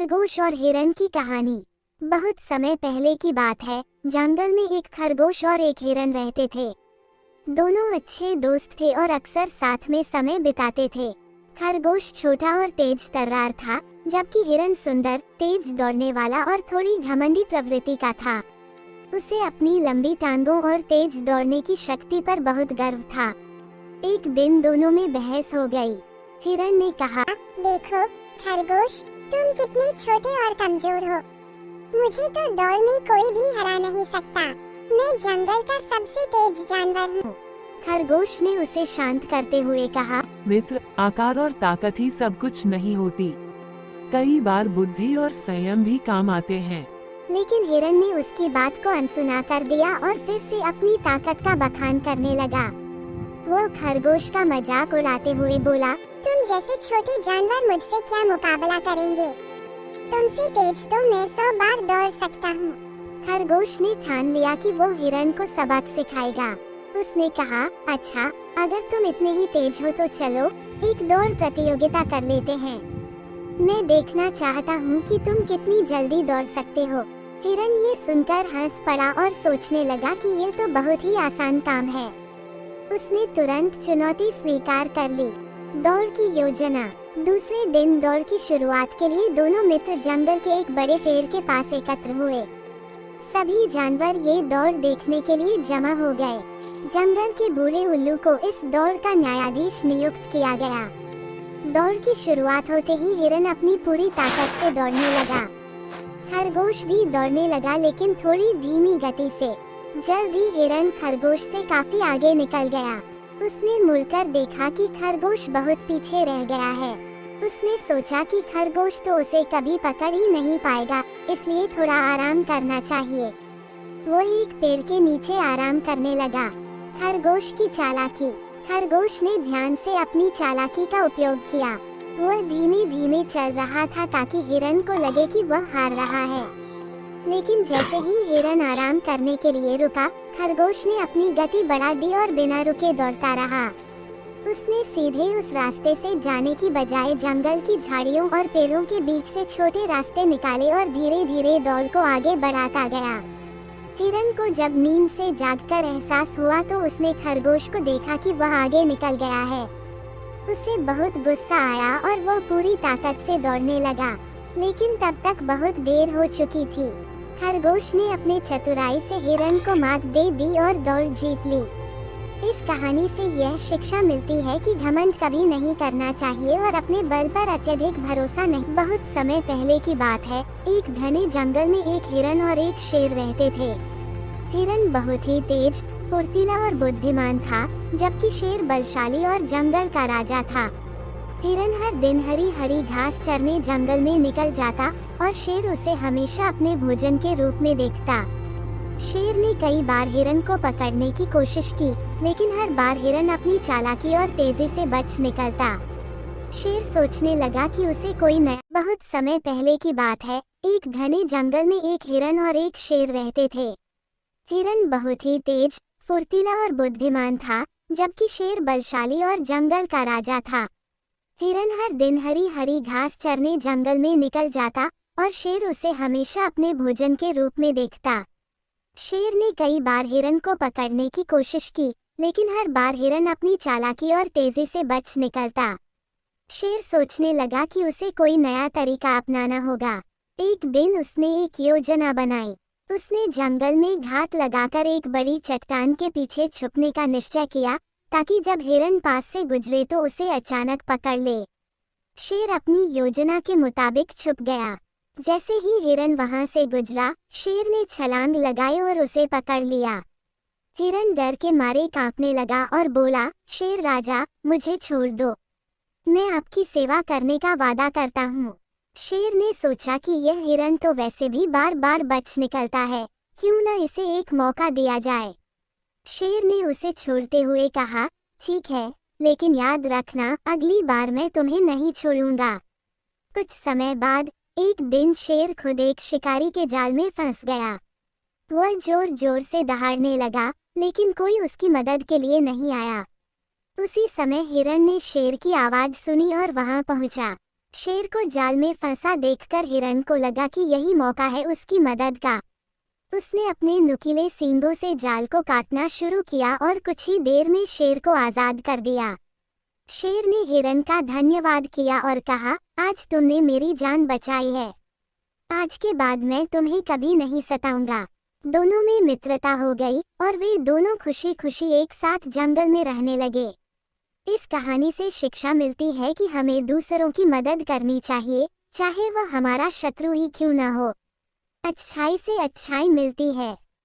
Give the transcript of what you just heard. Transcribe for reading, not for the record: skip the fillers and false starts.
खरगोश और हिरन की कहानी। बहुत समय पहले की बात है। जंगल में एक खरगोश और एक हिरन रहते थे। दोनों अच्छे दोस्त थे और अक्सर साथ में समय बिताते थे। खरगोश छोटा और तेज तर्रार था, जबकि हिरन सुंदर, तेज दौड़ने वाला और थोड़ी घमंडी प्रवृत्ति का था। उसे अपनी लंबी टांगों और तेज दौड़ने की शक्ति पर बहुत गर्व था। एक दिन दोनों में बहस हो गई। हिरन ने कहा, देखो खरगोश, तुम कितने छोटे और कमजोर हो। मुझे तो दौड़ में कोई भी हरा नहीं सकता। मैं जंगल का सबसे तेज जानवर हूँ। खरगोश ने उसे शांत करते हुए कहा, मित्र, आकार और ताकत ही सब कुछ नहीं होती। कई बार बुद्धि और संयम भी काम आते हैं। लेकिन हिरन ने उसकी बात को अनसुना कर दिया और फिर से अपनी ताकत का बखान करने लगा। वो खरगोश का मजाक उड़ाते हुए बोला, तुम जैसे छोटे जानवर मुझसे क्या मुकाबला करेंगे। तुमसे तेज तो मैं 100 बार दौड़ सकता हूँ। खरगोश ने ठान लिया कि वो हिरन को सबक सिखाएगा। उसने कहा, अच्छा, अगर तुम इतने ही तेज हो तो चलो एक दौड़ प्रतियोगिता कर लेते हैं। मैं देखना चाहता हूँ कि तुम कितनी जल्दी दौड़ सकते हो। हिरन ये सुनकर हंस पड़ा और सोचने लगा कि ये तो बहुत ही आसान काम है। उसने तुरंत चुनौती स्वीकार कर ली। दौड़ की योजना। दूसरे दिन दौड़ की शुरुआत के लिए दोनों मित्र जंगल के एक बड़े पेड़ के पास एकत्र हुए। सभी जानवर ये दौड़ देखने के लिए जमा हो गए। जंगल के बूढ़े उल्लू को इस दौड़ का न्यायाधीश नियुक्त किया गया। दौड़ की शुरुआत होते ही हिरन अपनी पूरी ताकत से दौड़ने लगा। खरगोश भी दौड़ने लगा, लेकिन थोड़ी धीमी गति से। जल्द ही हिरन खरगोश से काफी आगे निकल गया। उसने मुड़कर देखा कि खरगोश बहुत पीछे रह गया है। उसने सोचा कि खरगोश तो उसे कभी पकड़ ही नहीं पाएगा, इसलिए थोड़ा आराम करना चाहिए। वो एक पेड़ के नीचे आराम करने लगा। खरगोश की चालाकी। खरगोश ने ध्यान से अपनी चालाकी का उपयोग किया। वह धीमे धीमे चल रहा था ताकि हिरन को लगे कि वह हार रहा है। लेकिन जैसे ही हिरन आराम करने के लिए रुका, खरगोश ने अपनी गति बढ़ा दी और बिना रुके दौड़ता रहा। उसने सीधे उस रास्ते से जाने की बजाय जंगल की झाड़ियों और पेड़ों के बीच से छोटे रास्ते निकाले और धीरे धीरे दौड़ को आगे बढ़ाता गया। हिरन को जब नींद से जागकर एहसास हुआ तो उसने खरगोश को देखा कि वह आगे निकल गया है। उसे बहुत गुस्सा आया और वह पूरी ताकत से दौड़ने लगा, लेकिन तब तक बहुत देर हो चुकी थी। खरगोश ने अपने चतुराई से हिरन को मात दे दी और दौड़ जीत ली। इस कहानी से यह शिक्षा मिलती है कि घमंड कभी नहीं करना चाहिए और अपने बल पर अत्यधिक भरोसा नहीं। बहुत समय पहले की बात है। एक घने जंगल में एक हिरन और एक शेर रहते थे। हिरन बहुत ही तेज, फुर्तीला और बुद्धिमान था, जबकि शेर बलशाली और जंगल का राजा था। हिरन हर दिन हरी हरी घास चरने जंगल में निकल जाता और शेर उसे हमेशा अपने भोजन के रूप में देखता। शेर ने कई बार हिरन को पकड़ने की कोशिश की, लेकिन हर बार हिरन अपनी चालाकी और तेजी से बच निकलता। शेर सोचने लगा कि उसे कोई नया। बहुत समय पहले की बात है। एक घने जंगल में एक हिरन और एक शेर रहते थे। हिरन बहुत ही तेज, फुर्तीला और बुद्धिमान था, जबकि शेर बलशाली और जंगल का राजा था। हिरन हर दिन हरी हरी घास चरने जंगल में निकल जाता और शेर उसे हमेशा अपने भोजन के रूप में देखता। शेर ने कई बार हिरन को पकड़ने की कोशिश की, लेकिन हर बार हिरन अपनी चालाकी और तेजी से बच निकलता। शेर सोचने लगा कि उसे कोई नया तरीका अपनाना होगा। एक दिन उसने एक योजना बनाई। उसने जंगल में घात लगाकर एक बड़ी चट्टान के पीछे छुपने का निश्चय किया, ताकि जब हिरन पास से गुजरे तो उसे अचानक पकड़ ले। शेर अपनी योजना के मुताबिक छुप गया। जैसे ही हिरन वहां से गुजरा, शेर ने छलांग लगाई और उसे पकड़ लिया। हिरन डर के मारे कांपने लगा और बोला, शेर राजा, मुझे छोड़ दो। मैं आपकी सेवा करने का वादा करता हूँ। शेर ने सोचा कि यह हिरन तो वैसे भी बार बार बच निकलता है, क्यों न इसे एक मौका दिया जाए। शेर ने उसे छोड़ते हुए कहा, ठीक है, लेकिन याद रखना, अगली बार मैं तुम्हें नहीं छोड़ूंगा। कुछ समय बाद एक दिन शेर खुद एक शिकारी के जाल में फंस गया। वह जोर जोर से दहाड़ने लगा, लेकिन कोई उसकी मदद के लिए नहीं आया। उसी समय हिरन ने शेर की आवाज सुनी और वहां पहुंचा। शेर को जाल में फंसा देखकर हिरण को लगा कि यही मौका है उसकी मदद का। उसने अपने नुकीले सींगों से जाल को काटना शुरू किया और कुछ ही देर में शेर को आजाद कर दिया। शेर ने हिरण का धन्यवाद किया और कहा, आज तुमने मेरी जान बचाई है। आज के बाद मैं तुम्हें कभी नहीं सताऊंगा। दोनों में मित्रता हो गई और वे दोनों खुशी खुशी एक साथ जंगल में रहने लगे। इस कहानी से शिक्षा मिलती है कि हमें दूसरों की मदद करनी चाहिए, चाहे वह हमारा शत्रु ही क्यों न हो। अच्छाई से अच्छाई मिलती है।